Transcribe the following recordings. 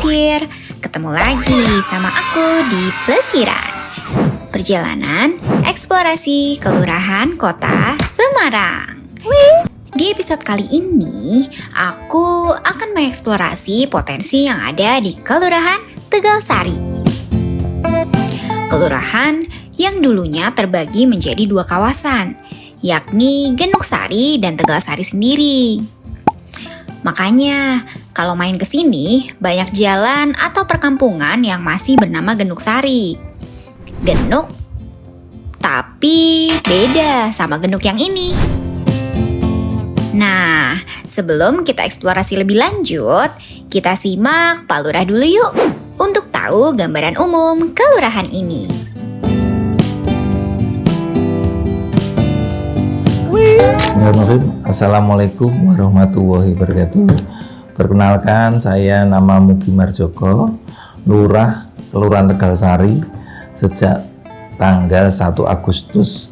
here. Ketemu lagi sama aku di Plesiran. Perjalanan eksplorasi Kelurahan Kota Semarang. Di episode kali ini, aku akan mengeksplorasi potensi yang ada di Kelurahan Tegalsari. Kelurahan yang dulunya terbagi menjadi dua kawasan, yakni Genuksari dan Tegalsari sendiri. Makanya, kalau main ke sini, banyak jalan atau perkampungan yang masih bernama Genuksari. Genuk, tapi beda sama genuk yang ini. Nah, sebelum kita eksplorasi lebih lanjut, kita simak Pak Lurah dulu yuk untuk tahu gambaran umum kelurahan ini. Bismillahirrahmanirrahim. Assalamualaikum warahmatullahi wabarakatuh. Perkenalkan, saya nama Mugi Marjoko, Lurah Kelurahan Tegalsari sejak tanggal 1 Agustus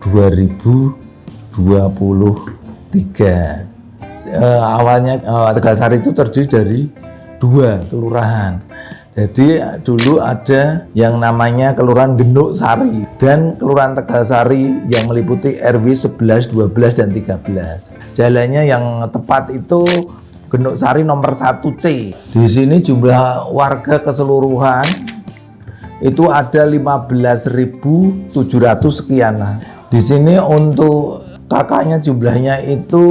2023. Awalnya Tegalsari itu terdiri dari dua kelurahan. Jadi dulu ada yang namanya Kelurahan Genuksari dan Kelurahan Tegalsari yang meliputi RW 11, 12, dan 13. Jalannya yang tepat itu Genuksari nomor 1C. Di sini jumlah warga keseluruhan itu ada 15.700 sekian. Di sini untuk kakaknya jumlahnya itu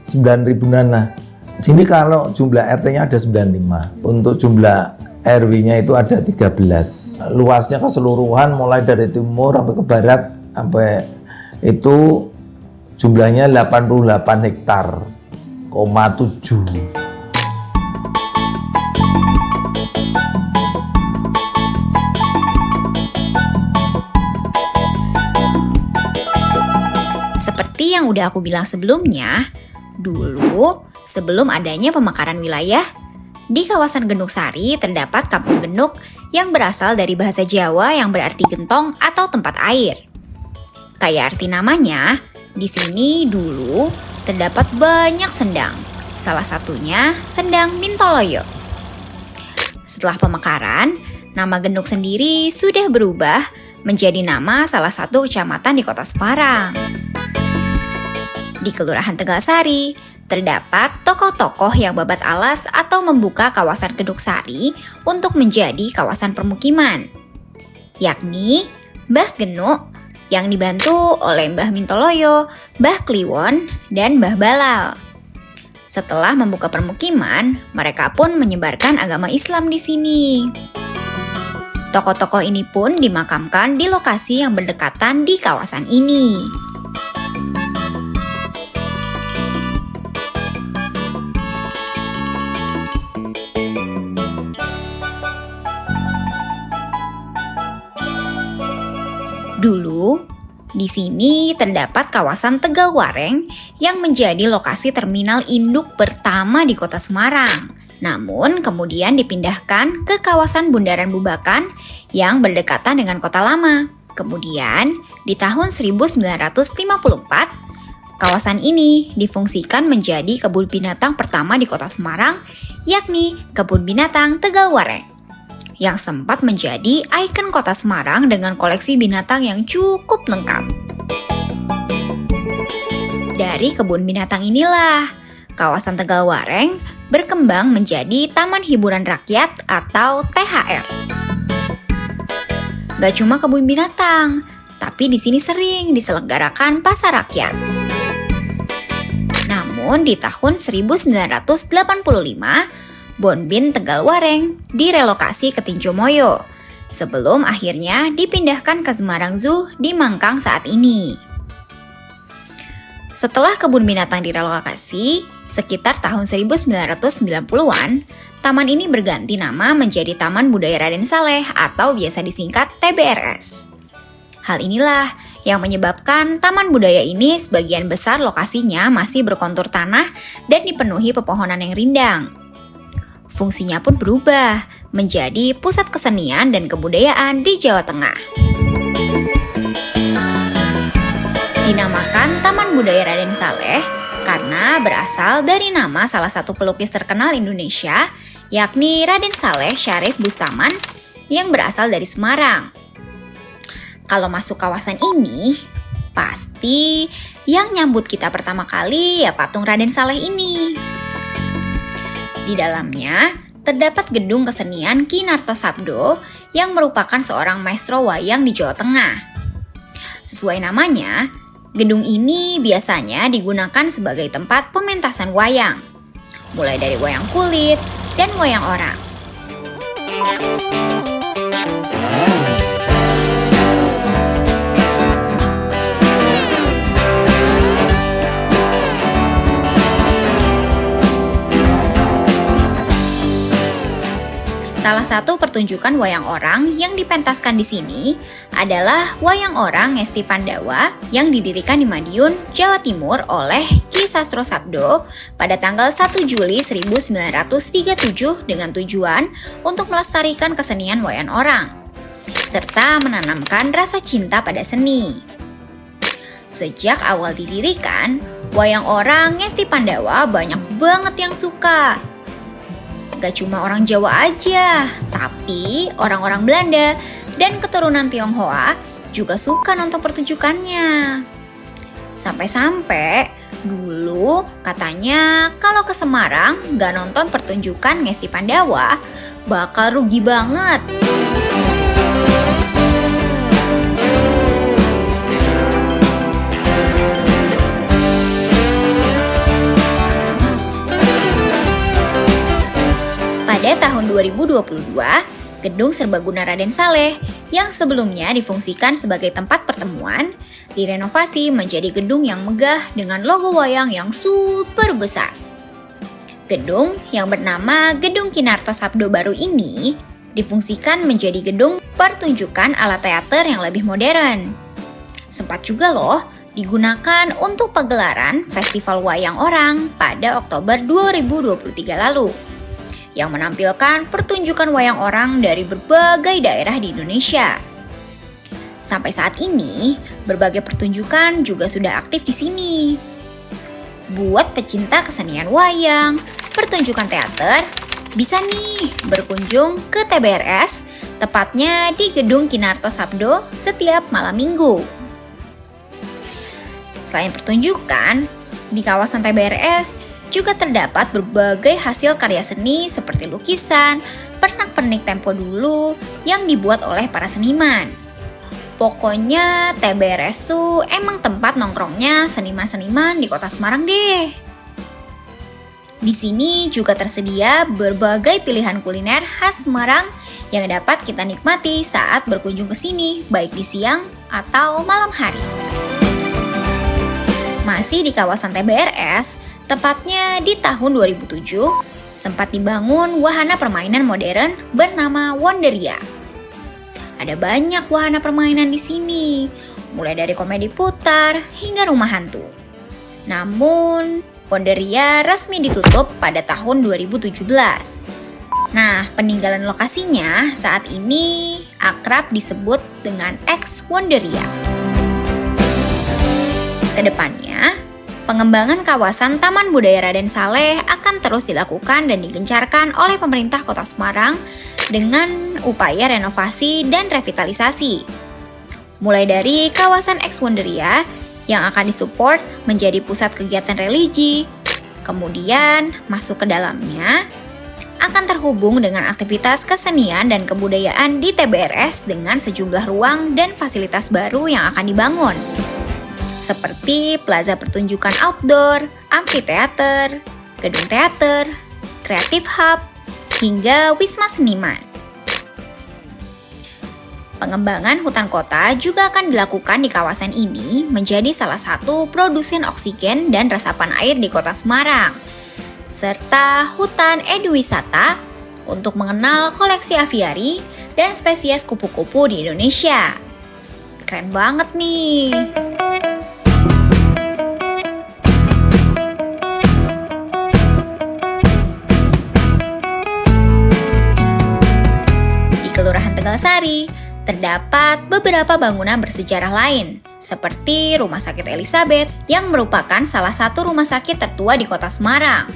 9.000-an. Sini kalau jumlah RT-nya ada 95. Untuk jumlah RW-nya itu ada 13. Luasnya keseluruhan mulai dari timur sampai ke barat sampai itu jumlahnya 88 hektar, 7. Seperti yang udah aku bilang sebelumnya, dulu sebelum adanya pemekaran wilayah, di kawasan Genuksari terdapat kampung genuk yang berasal dari bahasa Jawa yang berarti gentong atau tempat air. Kayak arti namanya, di sini dulu terdapat banyak sendang, salah satunya Sendang Mintoloyo. Setelah pemekaran, nama genuk sendiri sudah berubah menjadi nama salah satu kecamatan di Kota Semarang. Di Kelurahan Tegalsari, terdapat tokoh-tokoh yang babat alas atau membuka kawasan Genuksari untuk menjadi kawasan permukiman, yakni Mbah Genuk yang dibantu oleh Mbah Mintoloyo, Mbah Kliwon, dan Mbah Balal. Setelah membuka permukiman, mereka pun menyebarkan agama Islam di sini. Tokoh-tokoh ini pun dimakamkan di lokasi yang berdekatan di kawasan ini. Dulu, di sini terdapat kawasan Tegalwareng yang menjadi lokasi terminal induk pertama di Kota Semarang. Namun, kemudian dipindahkan ke kawasan Bundaran Bubakan yang berdekatan dengan Kota Lama. Kemudian, di tahun 1954, kawasan ini difungsikan menjadi kebun binatang pertama di Kota Semarang, yakni Kebun Binatang Tegalwareng, yang sempat menjadi ikon Kota Semarang dengan koleksi binatang yang cukup lengkap. Dari kebun binatang inilah, kawasan Tegalwareng berkembang menjadi Taman Hiburan Rakyat atau THR. Gak cuma kebun binatang, tapi di sini sering diselenggarakan pasar rakyat. Namun di tahun 1985, Bonbin Tegalwareng direlokasi ke Tinjomoyo, sebelum akhirnya dipindahkan ke Semarang Zoo di Mangkang saat ini. Setelah kebun binatang direlokasi, sekitar tahun 1990-an, taman ini berganti nama menjadi Taman Budaya Raden Saleh atau biasa disingkat TBRS. Hal inilah yang menyebabkan taman budaya ini sebagian besar lokasinya masih berkontur tanah dan dipenuhi pepohonan yang rindang. Fungsinya pun berubah menjadi pusat kesenian dan kebudayaan di Jawa Tengah. Dinamakan Taman Budaya Raden Saleh karena berasal dari nama salah satu pelukis terkenal Indonesia, yakni Raden Saleh Syarif Bustaman yang berasal dari Semarang. Kalau masuk kawasan ini, pasti yang nyambut kita pertama kali ya patung Raden Saleh ini. Di dalamnya terdapat gedung kesenian Ki Nartosabdo yang merupakan seorang maestro wayang di Jawa Tengah. Sesuai namanya, gedung ini biasanya digunakan sebagai tempat pementasan wayang, mulai dari wayang kulit dan wayang orang. Salah satu pertunjukan wayang orang yang dipentaskan di sini adalah wayang orang Ngesti Pandawa yang didirikan di Madiun, Jawa Timur oleh Ki Sastro Sabdo pada tanggal 1 Juli 1937 dengan tujuan untuk melestarikan kesenian wayang orang serta menanamkan rasa cinta pada seni. Sejak awal didirikan, wayang orang Ngesti Pandawa banyak banget yang suka. Gak cuma orang Jawa aja, tapi orang-orang Belanda dan keturunan Tionghoa juga suka nonton pertunjukannya. Sampai-sampai dulu katanya kalau ke Semarang gak nonton pertunjukan Ngesti Pandawa bakal rugi banget. Pada tahun 2022, Gedung Serbaguna Raden Saleh yang sebelumnya difungsikan sebagai tempat pertemuan, direnovasi menjadi gedung yang megah dengan logo wayang yang super besar. Gedung yang bernama Gedung Ki Nartosabdo baru ini difungsikan menjadi gedung pertunjukan ala teater yang lebih modern. Sempat juga loh digunakan untuk pagelaran Festival Wayang Orang pada Oktober 2023 lalu, yang menampilkan pertunjukan wayang orang dari berbagai daerah di Indonesia. Sampai saat ini, berbagai pertunjukan juga sudah aktif di sini. Buat pecinta kesenian wayang, pertunjukan teater, bisa nih berkunjung ke TBRS, tepatnya di Gedung Ki Nartosabdo setiap malam minggu. Selain pertunjukan, di kawasan TBRS juga terdapat berbagai hasil karya seni seperti lukisan, pernak-pernik tempo dulu yang dibuat oleh para seniman. Pokoknya TBRS tuh emang tempat nongkrongnya seniman-seniman di kota Semarang deh. Di sini juga tersedia berbagai pilihan kuliner khas Semarang yang dapat kita nikmati saat berkunjung ke sini, baik di siang atau malam hari. Masih di kawasan TBRS, tepatnya di tahun 2007, sempat dibangun wahana permainan modern bernama Wonderia. Ada banyak wahana permainan di sini, mulai dari komedi putar hingga rumah hantu. Namun, Wonderia resmi ditutup pada tahun 2017. Nah, peninggalan lokasinya saat ini akrab disebut dengan Ex Wonderia. Kedepannya, pengembangan kawasan Taman Budaya Raden Saleh akan terus dilakukan dan digencarkan oleh pemerintah Kota Semarang dengan upaya renovasi dan revitalisasi. Mulai dari kawasan Ex Wonderia yang akan disupport menjadi pusat kegiatan religi, kemudian masuk ke dalamnya akan terhubung dengan aktivitas kesenian dan kebudayaan di TBRS dengan sejumlah ruang dan fasilitas baru yang akan dibangun, seperti plaza pertunjukan outdoor, amfiteater, gedung teater, creative hub, hingga wisma seniman. Pengembangan hutan kota juga akan dilakukan di kawasan ini menjadi salah satu produsen oksigen dan resapan air di kota Semarang, serta hutan eduwisata untuk mengenal koleksi aviari dan spesies kupu-kupu di Indonesia. Keren banget nih! Kelurahan Tegalsari, terdapat beberapa bangunan bersejarah lain, seperti Rumah Sakit Elizabeth yang merupakan salah satu rumah sakit tertua di kota Semarang.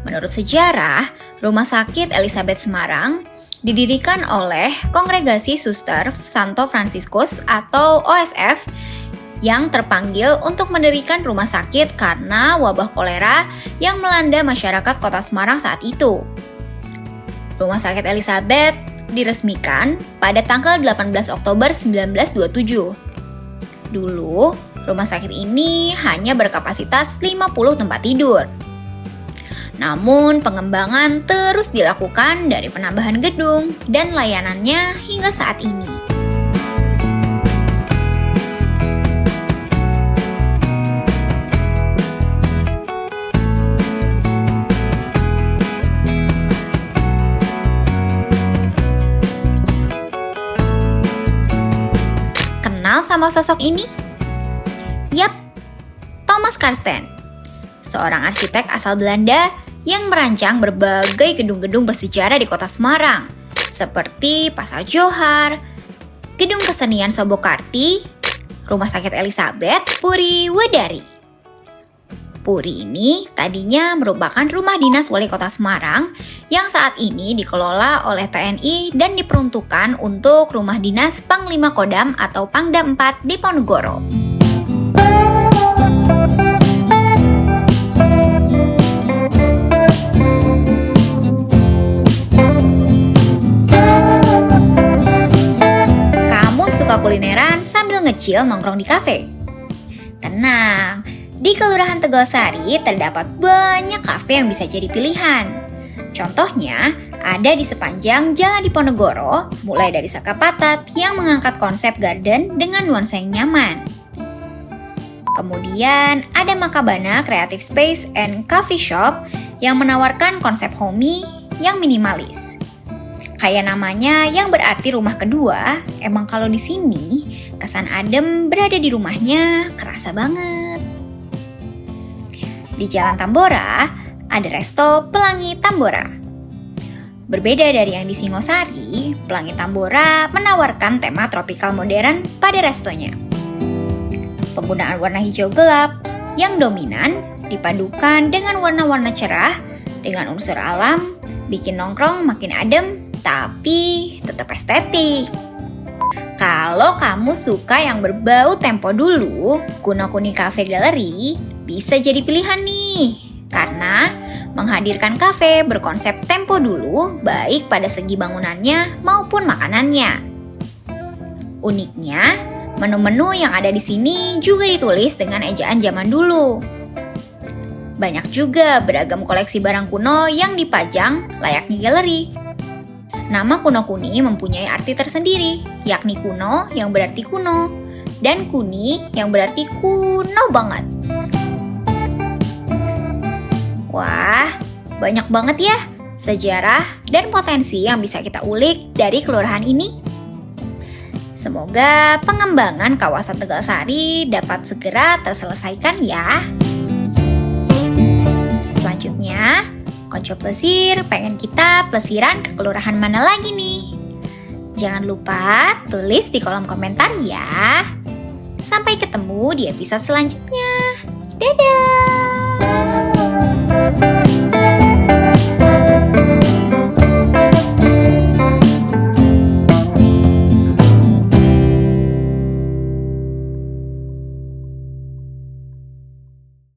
Menurut sejarah, Rumah Sakit Elizabeth Semarang didirikan oleh Kongregasi Suster Santo Fransiskus atau OSF yang terpanggil untuk mendirikan rumah sakit karena wabah kolera yang melanda masyarakat kota Semarang saat itu. Rumah Sakit Elizabeth diresmikan pada tanggal 18 Oktober 1927. Dulu, rumah sakit ini hanya berkapasitas 50 tempat tidur. Namun, pengembangan terus dilakukan dari penambahan gedung dan layanannya hingga saat ini. Kenal sama sosok ini? Yap, Thomas Karsten, seorang arsitek asal Belanda yang merancang berbagai gedung-gedung bersejarah di kota Semarang, seperti Pasar Johar, Gedung Kesenian Sobokarti, Rumah Sakit Elizabeth, Puri Wedari. Puri ini tadinya merupakan rumah dinas wali kota Semarang yang saat ini dikelola oleh TNI dan diperuntukkan untuk rumah dinas Panglima Kodam atau Pangdam 4 di Ponorogo. Kamu suka kulineran sambil ngecil nongkrong di kafe? Tenang, di Kelurahan Tegalsari terdapat banyak kafe yang bisa jadi pilihan. Contohnya, ada di sepanjang jalan di Ponorogo, mulai dari Sakapatat yang mengangkat konsep garden dengan nuansa yang nyaman. Kemudian, ada Makabana Creative Space and Coffee Shop yang menawarkan konsep homey yang minimalis. Kayak namanya yang berarti rumah kedua, emang kalau di sini, kesan adem berada di rumahnya kerasa banget. Di Jalan Tambora, ada resto Pelangi Tambora. Berbeda dari yang di Singosari, Pelangi Tambora menawarkan tema tropikal modern pada restonya. Penggunaan warna hijau gelap yang dominan dipadukan dengan warna-warna cerah dengan unsur alam, bikin nongkrong makin adem, tapi tetap estetik. Kalau kamu suka yang berbau tempo dulu, Kuno Kuni Cafe Gallery bisa jadi pilihan nih, karena menghadirkan kafe berkonsep tempo dulu baik pada segi bangunannya maupun makanannya. Uniknya, menu-menu yang ada di sini juga ditulis dengan ejaan zaman dulu. Banyak juga beragam koleksi barang kuno yang dipajang layaknya galeri. Nama Kuno Kuni mempunyai arti tersendiri, yakni kuno yang berarti kuno, dan kuni yang berarti kuno banget. Wah, banyak banget ya sejarah dan potensi yang bisa kita ulik dari kelurahan ini. Semoga pengembangan kawasan Tegalsari dapat segera terselesaikan ya. Selanjutnya, Konco Plesir pengen kita plesiran ke kelurahan mana lagi nih? Jangan lupa tulis di kolom komentar ya. Sampai ketemu di episode selanjutnya. Dadah!